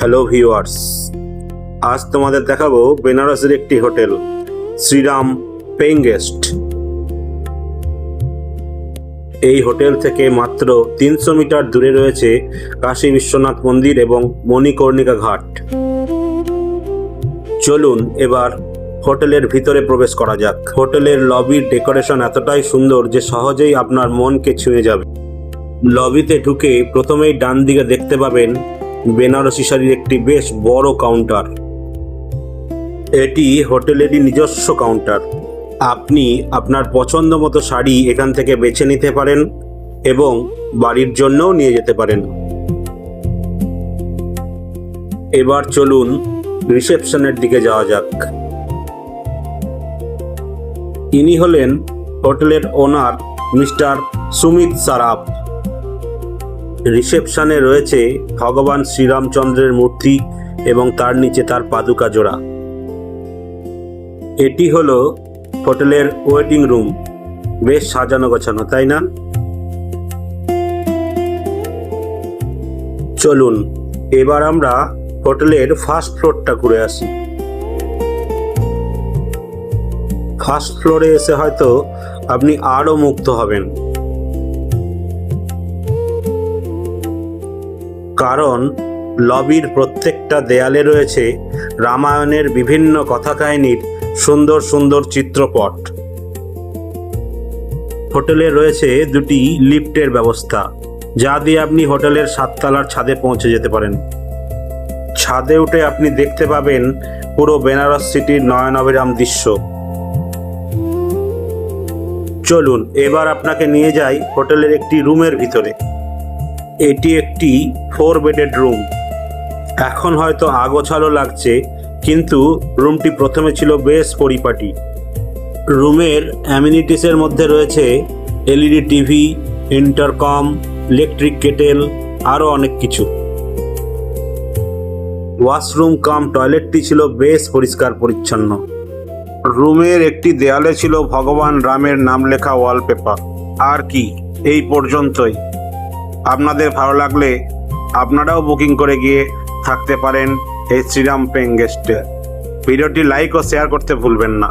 Hello viewers, আজ তোমাদের দেখাবো বেনারসের একটি হোটেল শ্রীরাম পেইং গেস্ট। এই হোটেল থেকে মাত্র 300 মিটার দূরে রয়েছে কাশী বিশ্বনাথ মন্দির এবং মণিকর্ণিকা ঘাট। চলুন এবার হোটেলের ভিতরে প্রবেশ করা যাক। হোটেলের লবির ডেকোরেশন এতটাই সুন্দর যে সহজেই আপনার মনকে ছুঁয়ে যাবে। লবিতে ঢুকে প্রথমেই ডান দিকে দেখতে পাবেন বেনারসি শাড়ির একটি বেশ বড় কাউন্টার। এটি হোটেলেরই নিজস্ব কাউন্টার। আপনি আপনার পছন্দ মতো শাড়ি এখান থেকে বেছে নিতে পারেন এবং বাড়ির জন্যও নিয়ে যেতে পারেন। এবার চলুন রিসেপশনের দিকে যাওয়া যাক। ইনি হলেন হোটেলের ওনার মিস্টার সুমিত সারাফ। রিসেপশনে রয়েছে ভগবান শ্রীরামচন্দ্রের মূর্তি এবং তার নিচে তার পাদুকা জোড়া। এটি হলো হোটেলের ওয়েটিং রুম। বেশ সাজানো গোছানো, তাই না? চলুন এবার আমরা হোটেলের ফার্স্ট ফ্লোরটা ঘুরে আসি। ফার্স্ট ফ্লোরে এসে হয়তো আপনি আরও মুগ্ধ হবেন, কারণ লবির প্রত্যেকটা দেয়ালে রয়েছে রামায়ণের বিভিন্ন কথাকাহিনীর সুন্দর সুন্দর চিত্রপট। হোটেলে রয়েছে দুটি লিফটের ব্যবস্থা, যা দিয়ে আপনি হোটেলের 7 তলার ছাদে পৌঁছে যেতে পারেন। ছাদে উঠে আপনি দেখতে পাবেন পুরো বেনারস সিটির নয়নাভিরাম দৃশ্য। চলুন এবার আপনাকে নিয়ে যাই হোটেলের একটি রুমের ভিতরে। এটি একটি 4 বেডেড রুম। এখন হয়তো আগোছালো লাগছে, কিন্তু রুমটি প্রথমে ছিল বেশ পরিপাটি। রুমের অ্যামিনিটিসের মধ্যে রয়েছে LED TV, intercom, electric kettle, আরও অনেক কিছু। ওয়াশরুম কাম টয়লেটটি ছিল বেশ পরিষ্কার পরিচ্ছন্ন। রুমের একটি দেয়ালে ছিল ভগবান রামের নাম লেখা ওয়ালপেপার। আর কি, এই পর্যন্তই। আপনাদের ভালো লাগলে আপনারাও বুকিং করে গিয়ে থাকতে পারেন এই শ্রীরাম পেইং গেস্টে। ভিডিওটি লাইক ও শেয়ার করতে ভুলবেন না।